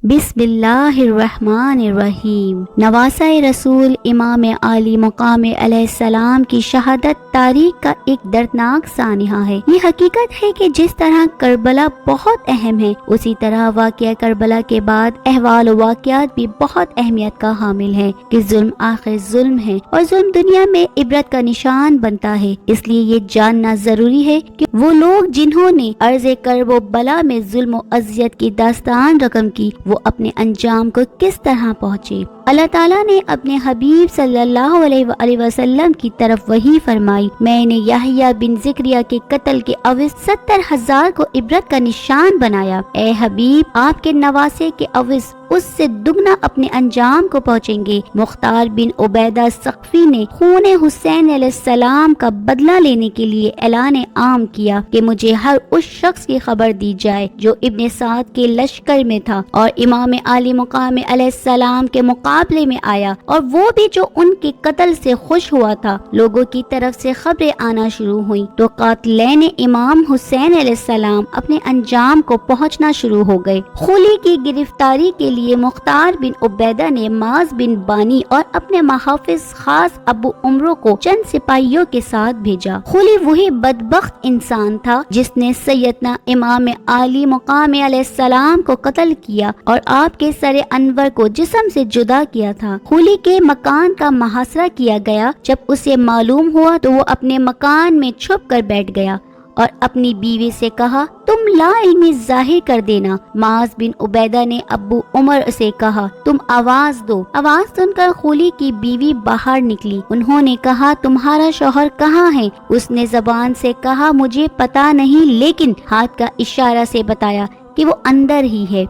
بسم اللہ الرحمن الرحیم۔ نواسہ رسول امام عالی مقام علیہ السلام کی شہادت تاریخ کا ایک دردناک سانحہ ہے۔ یہ حقیقت ہے کہ جس طرح کربلا بہت اہم ہے، اسی طرح واقعہ کربلا کے بعد احوال و واقعات بھی بہت اہمیت کا حامل ہے کہ ظلم آخر ظلم ہے اور ظلم دنیا میں عبرت کا نشان بنتا ہے۔ اس لیے یہ جاننا ضروری ہے کہ وہ لوگ جنہوں نے عرض کرب و بلا میں ظلم و اذیت کی داستان رقم کی، وہ اپنے انجام کو کس طرح پہنچے۔ اللہ تعالیٰ نے اپنے حبیب صلی اللہ علیہ وآلہ وسلم کی طرف وحی فرمائی، میں نے یحییٰ بن زکریا کے قتل کے عوض 70,000 کو عبرت کا نشان بنایا۔ اے حبیب، آپ کے نواسے کے عوض اس سے دگنا اپنے انجام کو پہنچیں گے۔ مختار بن عبیدہ ثقفی نے خون حسین علیہ السلام کا بدلہ لینے کے لیے اعلان عام کیا کہ مجھے ہر اس شخص کی خبر دی جائے جو ابن سعد کے لشکر میں تھا اور امام عالی مقام علیہ السلام کے مقابلے میں آیا، اور وہ بھی جو ان کے قتل سے خوش ہوا تھا۔ لوگوں کی طرف سے خبریں آنا شروع ہوئیں تو قاتلین امام حسین علیہ السلام اپنے انجام کو پہنچنا شروع ہو گئے۔ خلی کی گرفتاری کے لیے مختار بن عبیدہ نے معاذ بن بانی اور اپنے محافظ خاص ابو عمرو کو چند سپاہیوں کے ساتھ بھیجا۔ خلی وہی بدبخت انسان تھا جس نے سیدنا امام عالی مقام علیہ السلام کو قتل کیا اور آپ کے سر انور کو جسم سے جدا کیا تھا۔ خلی کے مکان کا محاصرہ کیا گیا۔ جب اسے معلوم ہوا تو وہ اپنے مکان میں چھپ کر بیٹھ گیا اور اپنی بیوی سے کہا، تم لا علمی ظاہر کر دینا۔ معاذ بن عبیدہ نے ابو عمر سے کہا، تم آواز دو۔ آواز سن کر خلی کی بیوی باہر نکلی۔ انہوں نے کہا، تمہارا شوہر کہاں ہے؟ اس نے زبان سے کہا، مجھے پتا نہیں، لیکن ہاتھ کا اشارہ سے بتایا کہ وہ اندر ہی ہے۔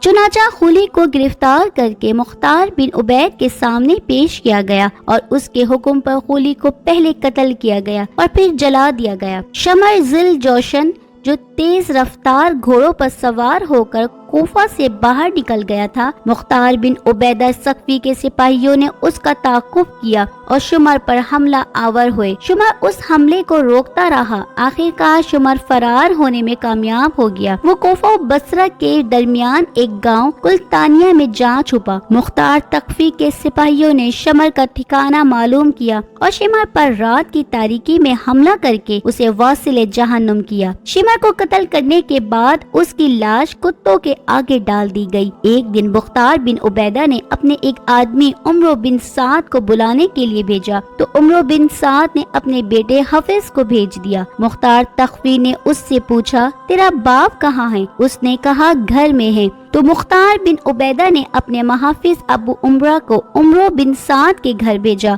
چنانچہ خلی کو گرفتار کر کے مختار بن عبید کے سامنے پیش کیا گیا اور اس کے حکم پر خلی کو پہلے قتل کیا گیا اور پھر جلا دیا گیا۔ شمر ذل جوشن جو تیز رفتار گھوڑوں پر سوار ہو کر کوفہ سے باہر نکل گیا تھا، مختار بن عبیدہ ثقفی کے سپاہیوں نے اس کا تعاقب کیا اور شمر پر حملہ آور ہوئے۔ شمر اس حملے کو روکتا رہا۔ آخر کار شمر فرار ہونے میں کامیاب ہو گیا۔ وہ کوفہ و بصرہ کے درمیان ایک گاؤں کلتانیہ میں جا چھپا۔ مختار ثقفی کے سپاہیوں نے شمر کا ٹھکانہ معلوم کیا اور شمر پر رات کی تاریکی میں حملہ کر کے اسے واصل جہنم کیا۔ شمر کو قتل کرنے کے بعد اس کی لاش کتوں کے آگے ڈال دی گئی۔ ایک دن مختار بن عبیدہ نے اپنے ایک آدمی عمرو بن سعد کو بلانے کے لیے بھیجا تو عمرو بن سعد نے اپنے بیٹے حفظ کو بھیج دیا۔ مختار ثقفی نے اس سے پوچھا، تیرا باپ کہاں ہے؟ اس نے کہا، گھر میں ہے۔ تو مختار بن عبیدہ نے اپنے محافظ ابو عمرہ کو عمرو بن سعد کے گھر بھیجا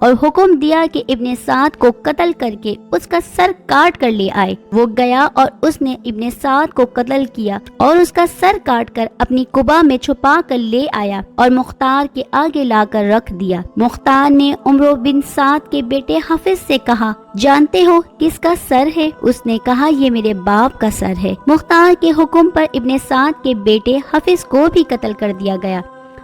اور حکم دیا کہ ابن سعد کو قتل کر کے اس کا سر کاٹ کر لے آئے۔ وہ گیا اور اس نے ابن سعد کو قتل کیا اور اس کا سر کاٹ کر اپنی قبا میں چھپا کر لے آیا اور مختار کے آگے لا کر رکھ دیا۔ مختار نے عمرو بن سعد کے بیٹے حفظ سے کہا، جانتے ہو کس کا سر ہے؟ اس نے کہا، یہ میرے باپ کا سر ہے۔ مختار کے حکم پر ابن سعد کے بیٹے حفظ کو بھی قتل کر دیا گیا۔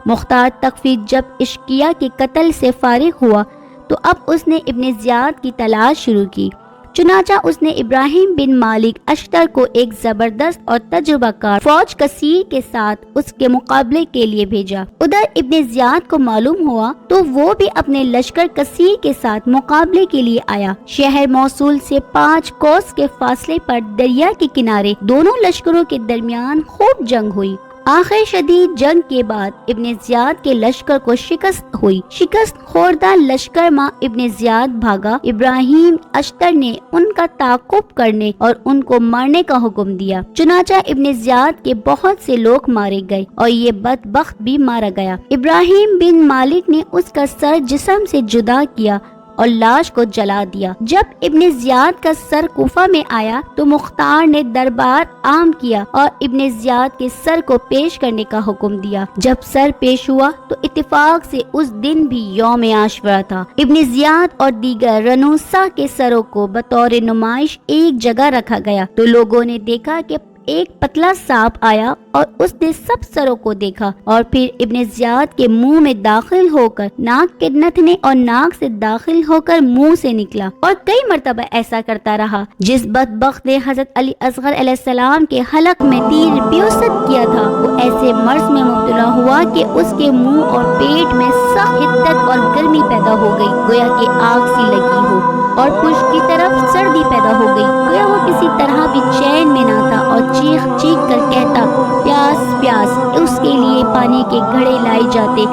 مختار ثقفی جب اشقیہ کے قتل سے فارغ ہوا تو اب اس نے ابن زیاد کی تلاش شروع کی۔ چنانچہ اس نے ابراہیم بن مالک اشتر کو ایک زبردست اور تجربہ کار فوج کثیر کے ساتھ اس کے مقابلے کے لیے بھیجا۔ ادھر ابن زیاد کو معلوم ہوا تو وہ بھی اپنے لشکر کثیر کے ساتھ مقابلے کے لیے آیا۔ شہر موصول سے 5 کوس کے فاصلے پر دریا کے کنارے دونوں لشکروں کے درمیان خوب جنگ ہوئی۔ آخر شدید جنگ کے بعد ابن زیاد کے لشکر کو شکست ہوئی۔ شکست خوردہ لشکر ماں ابن زیاد بھاگا۔ ابراہیم اشتر نے ان کا تعاقب کرنے اور ان کو مارنے کا حکم دیا۔ چنانچہ ابن زیاد کے بہت سے لوگ مارے گئے اور یہ بدبخت بھی مارا گیا۔ ابراہیم بن مالک نے اس کا سر جسم سے جدا کیا اور لاش کو جلا دیا۔ جب ابن زیاد کا سر کوفہ میں آیا تو مختار نے دربار عام کیا اور ابن زیاد کے سر کو پیش کرنے کا حکم دیا۔ جب سر پیش ہوا تو اتفاق سے اس دن بھی یوم عاشورہ تھا۔ ابن زیاد اور دیگر رنوسا کے سروں کو بطور نمائش ایک جگہ رکھا گیا تو لوگوں نے دیکھا کہ ایک پتلا سانپ آیا اور اس نے سب سروں کو دیکھا اور پھر ابن زیاد کے منہ میں داخل ہو کر ناک کے نتنے اور ناک سے داخل ہو کر منہ سے نکلا اور کئی مرتبہ ایسا کرتا رہا۔ جس بدبخت نے حضرت علی اصغر علیہ السلام کے حلق میں تیر بیوست کیا تھا وہ ایسے مرض میں مبتلا ہوا کہ اس کے منہ اور پیٹ میں سخت حدت اور گرمی پیدا ہو گئی، گویا کہ آگ سی لگی ہو، اور پشت کی طرف سردی پیدا ہو گئی، گویا وہ کسی طرح بھی چین میں نہ تھا، اور چیخ چیخ کر کہتا پیاس پیاس، اس کے لیے پانی کے گھڑے لائے جاتے،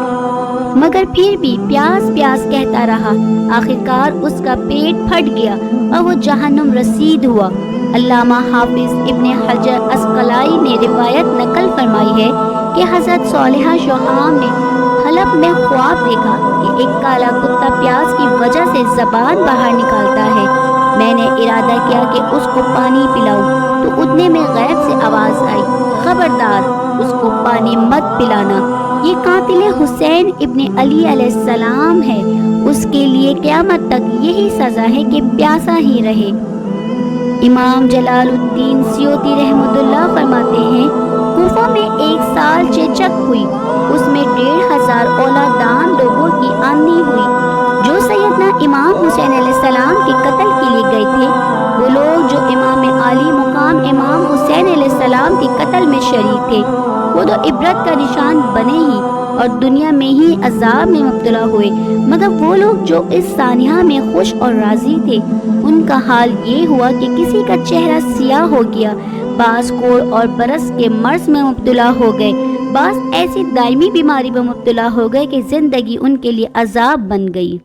مگر پھر بھی پیاس پیاس کہتا رہا۔ آخرکار اس کا پیٹ پھٹ گیا اور وہ جہنم رسید ہوا۔ علامہ حافظ ابن حجر عسقلانی نے روایت نقل فرمائی ہے کہ حضرت صالحہ شوہام نے حلب میں خواب دیکھا کہ ایک کالا کتا پیاس کی وجہ سے زبان باہر نکالتا ہے۔ میں نے ارادہ کیا کہ اس کو پانی پلاؤں تو اتنے میں غیب سے آواز آئی، خبردار اس کو پانی مت پلانا، یہ قاتل حسین ابن علی علیہ السلام ہے، اس کے لیے قیامت تک یہی سزا ہے کہ پیاسا ہی رہے۔ امام جلال الدین سیوطی رحمۃ اللہ فرماتے ہیں کوفہ میں 1 سال چیچک ہوئی، اس میں 1500 اولادان لوگوں کی آمدنی ہوئی۔ جو سیدنا امام حسین علیہ السلام کے قتل کے لیے گئے تھے وہ لوگ جو امام عالی مقام امام حسین علیہ السلام کے قتل میں شریک تھے وہ تو عبرت کا نشان بنے ہی اور دنیا میں ہی عذاب میں مبتلا ہوئے، مگر وہ لوگ جو اس سانحہ میں خوش اور راضی تھے ان کا حال یہ ہوا کہ کسی کا چہرہ سیاہ ہو گیا، بعض کوڑ اور برس کے مرض میں مبتلا ہو گئے، بعض ایسی دائمی بیماری میں مبتلا ہو گئے کہ زندگی ان کے لیے عذاب بن گئی۔